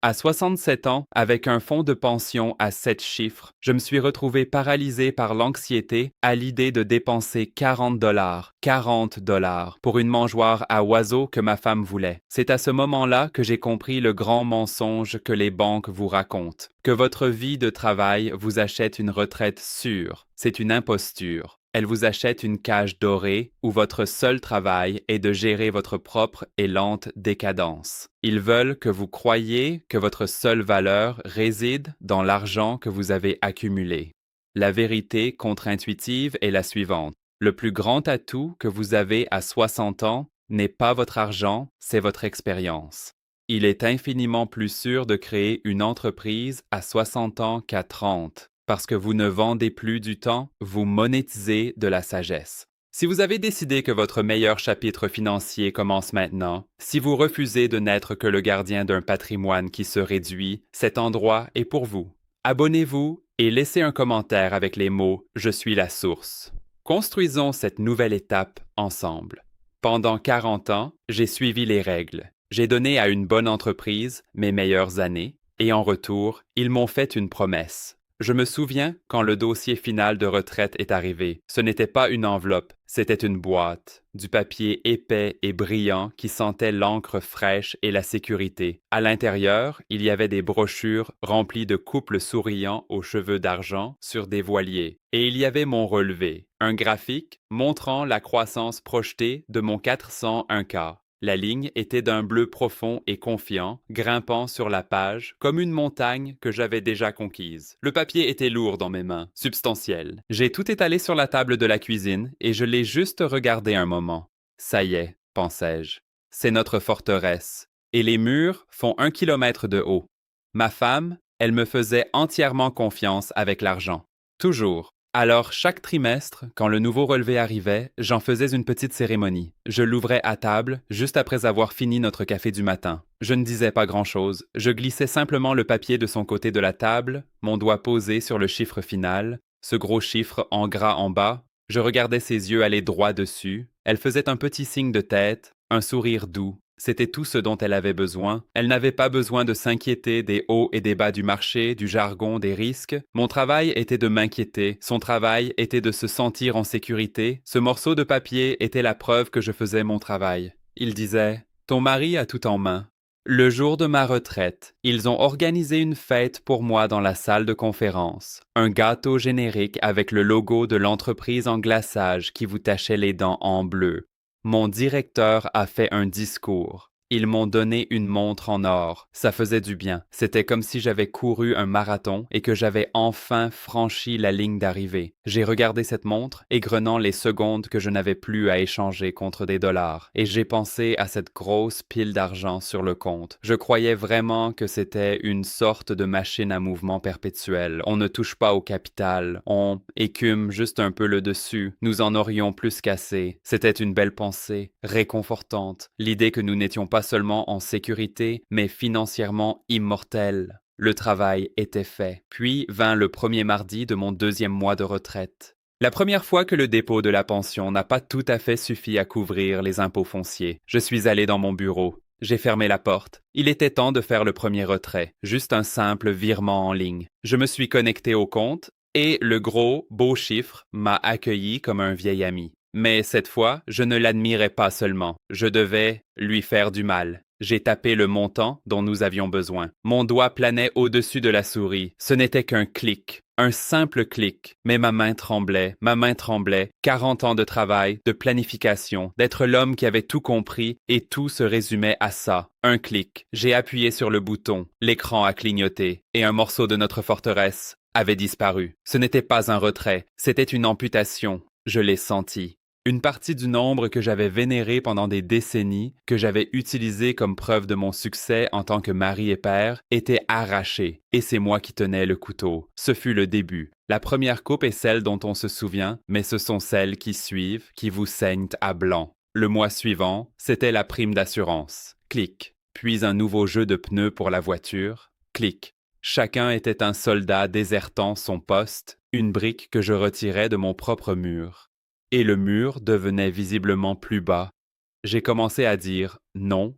À 67 ans, avec un fonds de pension à 7 chiffres, je me suis retrouvé paralysé par l'anxiété à l'idée de dépenser 40 dollars pour une mangeoire à oiseaux que ma femme voulait. C'est à ce moment-là que j'ai compris le grand mensonge que les banques vous racontent, que votre vie de travail vous achète une retraite sûre. C'est une imposture. Elle vous achète une cage dorée où votre seul travail est de gérer votre propre et lente décadence. Ils veulent que vous croyiez que votre seule valeur réside dans l'argent que vous avez accumulé. La vérité contre-intuitive est la suivante. Le plus grand atout que vous avez à 60 ans n'est pas votre argent, c'est votre expérience. Il est infiniment plus sûr de créer une entreprise à 60 ans qu'à 30. Parce que vous ne vendez plus du temps, vous monétisez de la sagesse. Si vous avez décidé que votre meilleur chapitre financier commence maintenant, si vous refusez de n'être que le gardien d'un patrimoine qui se réduit, cet endroit est pour vous. Abonnez-vous et laissez un commentaire avec les mots « Je suis la source ». Construisons cette nouvelle étape ensemble. Pendant 40 ans, j'ai suivi les règles. J'ai donné à une bonne entreprise mes meilleures années et en retour, ils m'ont fait une promesse. Je me souviens quand le dossier final de retraite est arrivé. Ce n'était pas une enveloppe, c'était une boîte, du papier épais et brillant qui sentait l'encre fraîche et la sécurité. À l'intérieur, il y avait des brochures remplies de couples souriants aux cheveux d'argent sur des voiliers. Et il y avait mon relevé, un graphique montrant la croissance projetée de mon 401K. La ligne était d'un bleu profond et confiant, grimpant sur la page, comme une montagne que j'avais déjà conquise. Le papier était lourd dans mes mains, substantiel. J'ai tout étalé sur la table de la cuisine et je l'ai juste regardé un moment. Ça y est, pensai-je. C'est notre forteresse. Et les murs font 1 kilomètre de haut. Ma femme, elle me faisait entièrement confiance avec l'argent. Toujours. Alors, chaque trimestre, quand le nouveau relevé arrivait, j'en faisais une petite cérémonie. Je l'ouvrais à table, juste après avoir fini notre café du matin. Je ne disais pas grand-chose. Je glissais simplement le papier de son côté de la table, mon doigt posé sur le chiffre final, ce gros chiffre en gras en bas. Je regardais ses yeux aller droit dessus. Elle faisait un petit signe de tête, un sourire doux. C'était tout ce dont elle avait besoin. Elle n'avait pas besoin de s'inquiéter des hauts et des bas du marché, du jargon, des risques. Mon travail était de m'inquiéter. Son travail était de se sentir en sécurité. Ce morceau de papier était la preuve que je faisais mon travail. Il disait « Ton mari a tout en main. » Le jour de ma retraite, ils ont organisé une fête pour moi dans la salle de conférence. Un gâteau générique avec le logo de l'entreprise en glaçage qui vous tachait les dents en bleu. Mon directeur a fait un discours. Ils m'ont donné une montre en or. Ça faisait du bien. C'était comme si j'avais couru un marathon et que j'avais enfin franchi la ligne d'arrivée. J'ai regardé cette montre, égrenant les secondes que je n'avais plus à échanger contre des dollars. Et j'ai pensé à cette grosse pile d'argent sur le compte. Je croyais vraiment que c'était une sorte de machine à mouvement perpétuel. On ne touche pas au capital. On écume juste un peu le dessus. Nous en aurions plus qu'assez. C'était une belle pensée, réconfortante. L'idée que nous n'étions pas seulement en sécurité, mais financièrement immortels. Le travail était fait. Puis vint le premier mardi de mon 2e mois de retraite. La première fois que le dépôt de la pension n'a pas tout à fait suffi à couvrir les impôts fonciers, je suis allé dans mon bureau. J'ai fermé la porte. Il était temps de faire le premier retrait, juste un simple virement en ligne. Je me suis connecté au compte et le gros, beau chiffre m'a accueilli comme un vieil ami. Mais cette fois, je ne l'admirais pas seulement. Je devais lui faire du mal. J'ai tapé le montant dont nous avions besoin. Mon doigt planait au-dessus de la souris. Ce n'était qu'un clic. Un simple clic, mais ma main tremblait. 40 ans de travail, de planification, d'être l'homme qui avait tout compris et tout se résumait à ça. Un clic. J'ai appuyé sur le bouton. L'écran a clignoté et un morceau de notre forteresse avait disparu. Ce n'était pas un retrait, c'était une amputation. Je l'ai senti. Une partie du nombre que j'avais vénéré pendant des décennies, que j'avais utilisé comme preuve de mon succès en tant que mari et père, était arrachée, et c'est moi qui tenais le couteau. Ce fut le début. La première coupe est celle dont on se souvient, mais ce sont celles qui suivent, qui vous saignent à blanc. Le mois suivant, c'était la prime d'assurance. Clic. Puis un nouveau jeu de pneus pour la voiture. Clic. Chacun était un soldat désertant son poste, une brique que je retirais de mon propre mur. Et le mur devenait visiblement plus bas. J'ai commencé à dire non,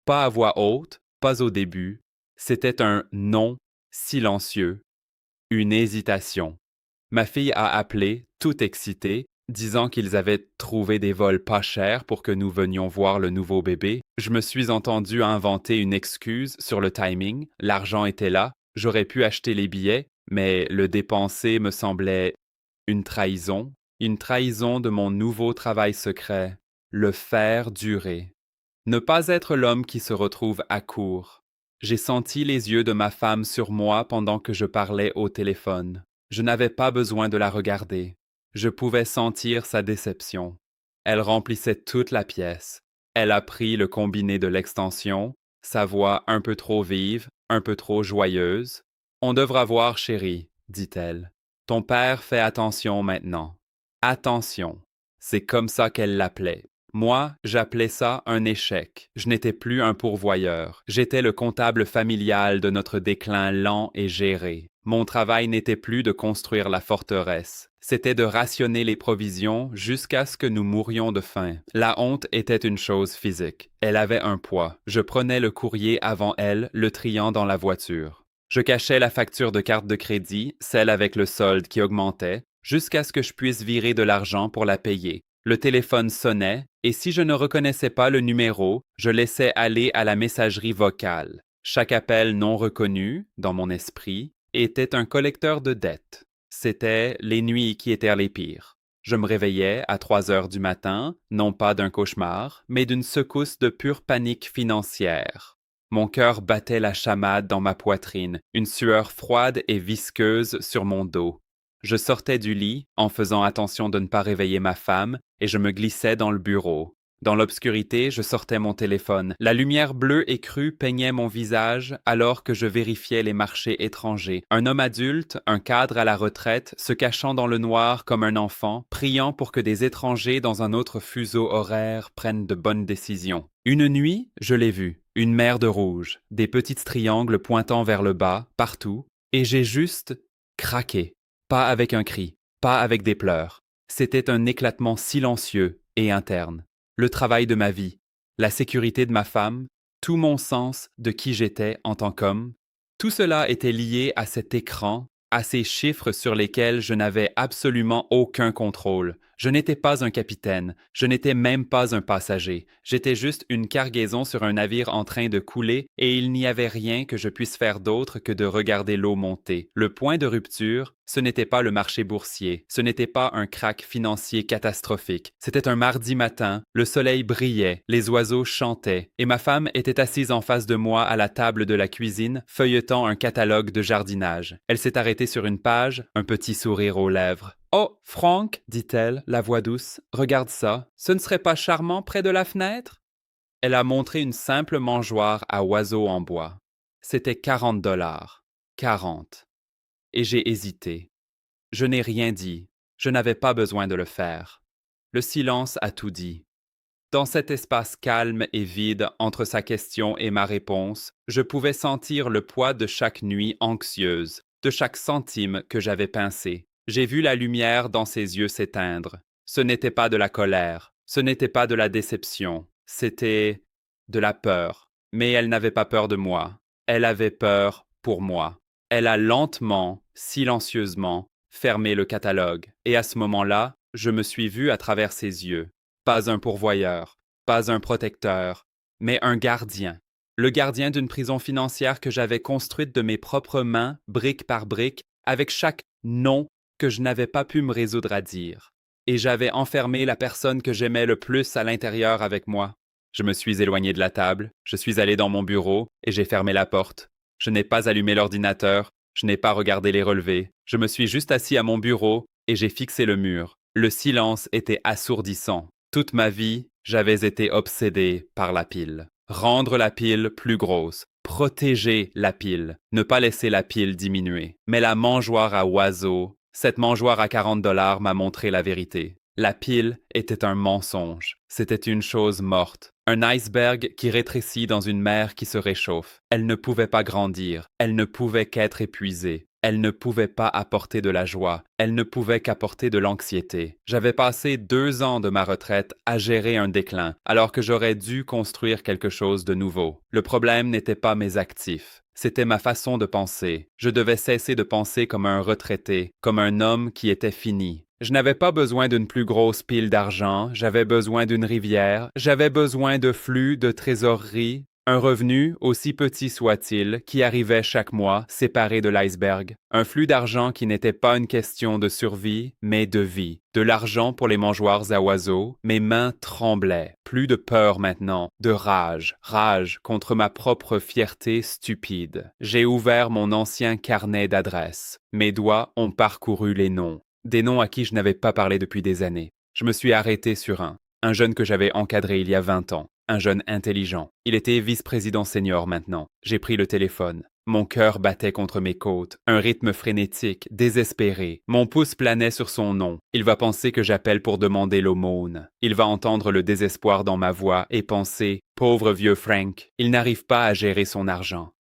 pas à voix haute, pas au début, C'était un non silencieux, une hésitation. Ma fille a appelé, toute excitée, disant qu'ils avaient trouvé des vols pas chers pour que nous venions voir le nouveau bébé. Je me suis entendu inventer une excuse sur le timing. L'argent était là, j'aurais pu acheter les billets, mais le dépenser me semblait une trahison de mon nouveau travail secret, le faire durer. Ne pas être l'homme qui se retrouve à court. J'ai senti les yeux de ma femme sur moi pendant que je parlais au téléphone. Je n'avais pas besoin de la regarder. Je pouvais sentir sa déception. Elle remplissait toute la pièce. Elle a pris le combiné de l'extension, sa voix un peu trop vive, un peu trop joyeuse. On devra voir, chérie, dit-elle. Ton père fait attention maintenant. Attention. C'est comme ça qu'elle l'appelait. Moi, j'appelais ça un échec. Je n'étais plus un pourvoyeur. J'étais le comptable familial de notre déclin lent et géré. Mon travail n'était plus de construire la forteresse. C'était de rationner les provisions jusqu'à ce que nous mourions de faim. La honte était une chose physique. Elle avait un poids. Je prenais le courrier avant elle, le triant dans la voiture. Je cachais la facture de carte de crédit, celle avec le solde qui augmentait, jusqu'à ce que je puisse virer de l'argent pour la payer. Le téléphone sonnait, et si je ne reconnaissais pas le numéro, je laissais aller à la messagerie vocale. Chaque appel non reconnu, dans mon esprit, était un collecteur de dettes. C'étaient les nuits qui étaient les pires. Je me réveillais à 3 heures du matin, non pas d'un cauchemar, mais d'une secousse de pure panique financière. Mon cœur battait la chamade dans ma poitrine, une sueur froide et visqueuse sur mon dos. Je sortais du lit, en faisant attention de ne pas réveiller ma femme, et je me glissais dans le bureau. Dans l'obscurité, je sortais mon téléphone. La lumière bleue et crue peignait mon visage alors que je vérifiais les marchés étrangers. Un homme adulte, un cadre à la retraite, se cachant dans le noir comme un enfant, priant pour que des étrangers dans un autre fuseau horaire prennent de bonnes décisions. Une nuit, je l'ai vu, une mer de rouge, des petits triangles pointant vers le bas, partout, et j'ai juste craqué. Pas avec un cri, pas avec des pleurs. C'était un éclatement silencieux et interne. Le travail de ma vie, la sécurité de ma femme, tout mon sens de qui j'étais en tant qu'homme, tout cela était lié à cet écran, à ces chiffres sur lesquels je n'avais absolument aucun contrôle. Je n'étais pas un capitaine, je n'étais même pas un passager. J'étais juste une cargaison sur un navire en train de couler et il n'y avait rien que je puisse faire d'autre que de regarder l'eau monter. Le point de rupture, ce n'était pas le marché boursier, ce n'était pas un krach financier catastrophique. C'était un mardi matin, le soleil brillait, les oiseaux chantaient et ma femme était assise en face de moi à la table de la cuisine, feuilletant un catalogue de jardinage. Elle s'est arrêtée sur une page, un petit sourire aux lèvres. « Oh, Franck, dit-elle, la voix douce, regarde ça, ce ne serait pas charmant près de la fenêtre ?» Elle a montré une simple mangeoire à oiseaux en bois. C'était 40 $. 40. Et j'ai hésité. Je n'ai rien dit. Je n'avais pas besoin de le faire. Le silence a tout dit. Dans cet espace calme et vide entre sa question et ma réponse, je pouvais sentir le poids de chaque nuit anxieuse, de chaque centime que j'avais pincé. J'ai vu la lumière dans ses yeux s'éteindre. Ce n'était pas de la colère, ce n'était pas de la déception, c'était de la peur. Mais elle n'avait pas peur de moi. Elle avait peur pour moi. Elle a lentement, silencieusement, fermé le catalogue. Et à ce moment-là, je me suis vu à travers ses yeux. Pas un pourvoyeur, pas un protecteur, mais un gardien. Le gardien d'une prison financière que j'avais construite de mes propres mains, brique par brique, avec chaque non que je n'avais pas pu me résoudre à dire. Et j'avais enfermé la personne que j'aimais le plus à l'intérieur avec moi. Je me suis éloigné de la table, je suis allé dans mon bureau et j'ai fermé la porte. Je n'ai pas allumé l'ordinateur, je n'ai pas regardé les relevés. Je me suis juste assis à mon bureau et j'ai fixé le mur. Le silence était assourdissant. Toute ma vie, j'avais été obsédé par la pile. Rendre la pile plus grosse, protéger la pile, ne pas laisser la pile diminuer. Mais la mangeoire à oiseaux, cette mangeoire à 40 $ m'a montré la vérité. La pile était un mensonge. C'était une chose morte. Un iceberg qui rétrécit dans une mer qui se réchauffe. Elle ne pouvait pas grandir. Elle ne pouvait qu'être épuisée. elle ne pouvait pas apporter de la joie, elle ne pouvait qu'apporter de l'anxiété. J'avais passé 2 ans de ma retraite à gérer un déclin, alors que j'aurais dû construire quelque chose de nouveau. Le problème n'était pas mes actifs. C'était ma façon de penser. Je devais cesser de penser comme un retraité, comme un homme qui était fini. Je n'avais pas besoin d'une plus grosse pile d'argent, j'avais besoin d'une rivière, j'avais besoin de flux de trésorerie, un revenu, aussi petit soit-il, qui arrivait chaque mois, séparé de l'iceberg. Un flux d'argent qui n'était pas une question de survie, mais de vie. De l'argent pour les mangeoires à oiseaux, mes mains tremblaient. Plus de peur maintenant, de rage. Rage contre ma propre fierté stupide. J'ai ouvert mon ancien carnet d'adresses. Mes doigts ont parcouru les noms. Des noms à qui je n'avais pas parlé depuis des années. Je me suis arrêté sur un jeune que j'avais encadré il y a 20 ans, un jeune intelligent. Il était vice-président senior maintenant. J'ai pris le téléphone. Mon cœur battait contre mes côtes, un rythme frénétique, désespéré. Mon pouce planait sur son nom. Il va penser que j'appelle pour demander l'aumône. Il va entendre le désespoir dans ma voix et penser « Pauvre vieux Frank, il n'arrive pas à gérer son argent ».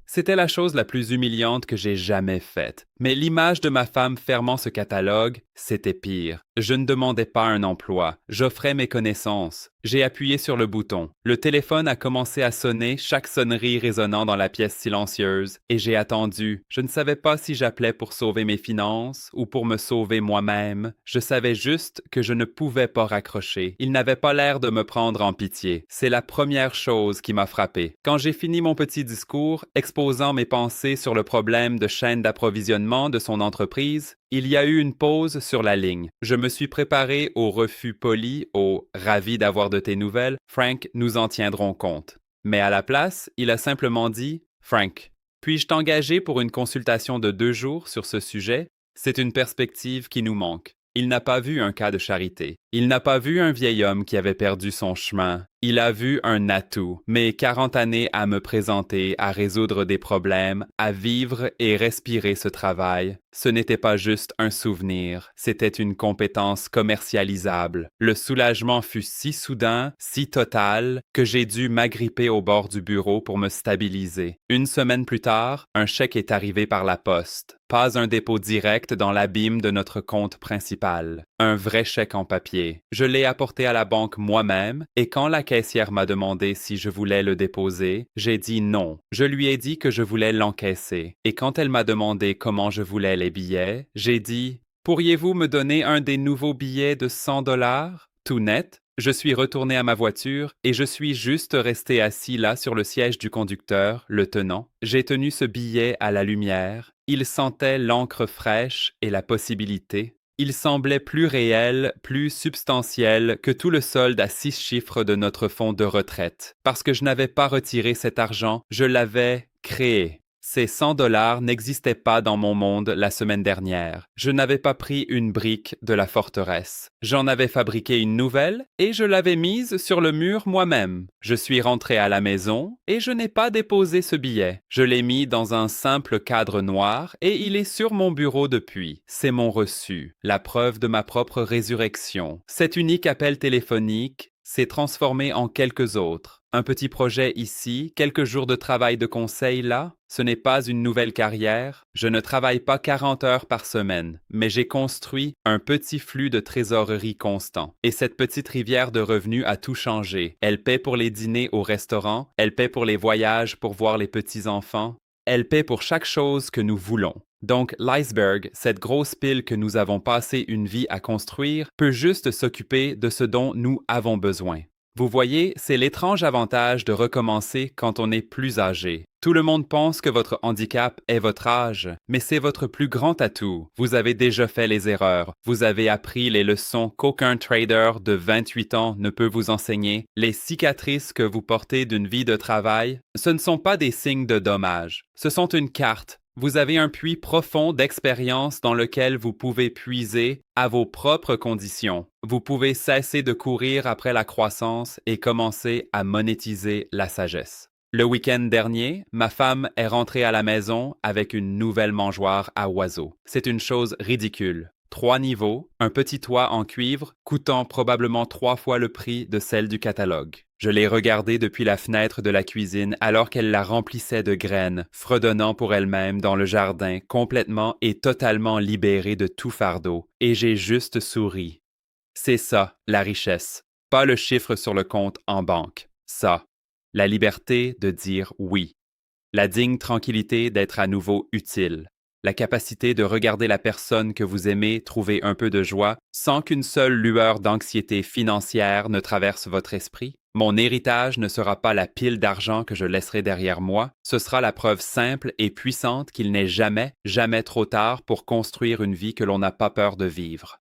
C'était la chose la plus humiliante que j'ai jamais faite. Mais l'image de ma femme fermant ce catalogue, c'était pire. Je ne demandais pas un emploi, j'offrais mes connaissances. J'ai appuyé sur le bouton. Le téléphone a commencé à sonner, chaque sonnerie résonnant dans la pièce silencieuse, et j'ai attendu. Je ne savais pas si j'appelais pour sauver mes finances ou pour me sauver moi-même. Je savais juste que je ne pouvais pas raccrocher. Il n'avait pas l'air de me prendre en pitié. C'est la première chose qui m'a frappé. Quand j'ai fini mon petit discours, exposant mes pensées sur le problème de chaîne d'approvisionnement de son entreprise, il y a eu une pause sur la ligne. Je me suis préparé au refus poli, au « ravi d'avoir de tes nouvelles, Frank, nous en tiendrons compte ». Mais à la place, il a simplement dit « Frank, puis-je t'engager pour une consultation de 2 jours sur ce sujet? C'est une perspective qui nous manque. » Il n'a pas vu un cas de charité. Il n'a pas vu un vieil homme qui avait perdu son chemin. Il a vu un atout, mes 40 années à me présenter, à résoudre des problèmes, à vivre et respirer ce travail. Ce n'était pas juste un souvenir, c'était une compétence commercialisable. Le soulagement fut si soudain, si total, que j'ai dû m'agripper au bord du bureau pour me stabiliser. 1 semaine plus tard, un chèque est arrivé par la poste. Pas un dépôt direct dans l'abîme de notre compte principal. Un vrai chèque en papier. Je l'ai apporté à la banque moi-même et quand la caissière m'a demandé si je voulais le déposer, j'ai dit non. Je lui ai dit que je voulais l'encaisser. Et quand elle m'a demandé comment je voulais les billets, j'ai dit « Pourriez-vous me donner un des nouveaux billets de 100 $? Tout net. » Je suis retourné à ma voiture et je suis juste resté assis là sur le siège du conducteur, le tenant. J'ai tenu ce billet à la lumière. Il sentait l'encre fraîche et la possibilité. Il semblait plus réel, plus substantiel que tout le solde à 6 chiffres de notre fonds de retraite. Parce que je n'avais pas retiré cet argent, je l'avais créé. Ces 100 $ n'existaient pas dans mon monde la semaine dernière. Je n'avais pas pris une brique de la forteresse. J'en avais fabriqué une nouvelle et je l'avais mise sur le mur moi-même. Je suis rentré à la maison et je n'ai pas déposé ce billet. Je l'ai mis dans un simple cadre noir et il est sur mon bureau depuis. C'est mon reçu, la preuve de ma propre résurrection. Cet unique appel téléphonique s'est transformé en quelques autres. Un petit projet ici, quelques jours de travail de conseil là, ce n'est pas une nouvelle carrière. Je ne travaille pas 40 heures par semaine, mais j'ai construit un petit flux de trésorerie constant. Et cette petite rivière de revenus a tout changé. Elle paie pour les dîners au restaurant, elle paie pour les voyages pour voir les petits-enfants, elle paie pour chaque chose que nous voulons. Donc, l'iceberg, cette grosse pile que nous avons passé une vie à construire, peut juste s'occuper de ce dont nous avons besoin. Vous voyez, c'est l'étrange avantage de recommencer quand on est plus âgé. Tout le monde pense que votre handicap est votre âge, mais c'est votre plus grand atout. Vous avez déjà fait les erreurs, vous avez appris les leçons qu'aucun trader de 28 ans ne peut vous enseigner. Les cicatrices que vous portez d'une vie de travail, ce ne sont pas des signes de dommage, ce sont une carte. Vous avez un puits profond d'expérience dans lequel vous pouvez puiser à vos propres conditions. Vous pouvez cesser de courir après la croissance et commencer à monétiser la sagesse. Le week-end dernier, ma femme est rentrée à la maison avec une nouvelle mangeoire à oiseaux. C'est une chose ridicule. 3 niveaux, un petit toit en cuivre, coûtant probablement 3 fois le prix de celle du catalogue. Je l'ai regardée depuis la fenêtre de la cuisine alors qu'elle la remplissait de graines, fredonnant pour elle-même dans le jardin, complètement et totalement libérée de tout fardeau, et j'ai juste souri. C'est ça, la richesse, pas le chiffre sur le compte en banque. Ça, la liberté de dire oui, la digne tranquillité d'être à nouveau utile, la capacité de regarder la personne que vous aimez trouver un peu de joie sans qu'une seule lueur d'anxiété financière ne traverse votre esprit. Mon héritage ne sera pas la pile d'argent que je laisserai derrière moi, ce sera la preuve simple et puissante qu'il n'est jamais, jamais trop tard pour construire une vie que l'on n'a pas peur de vivre.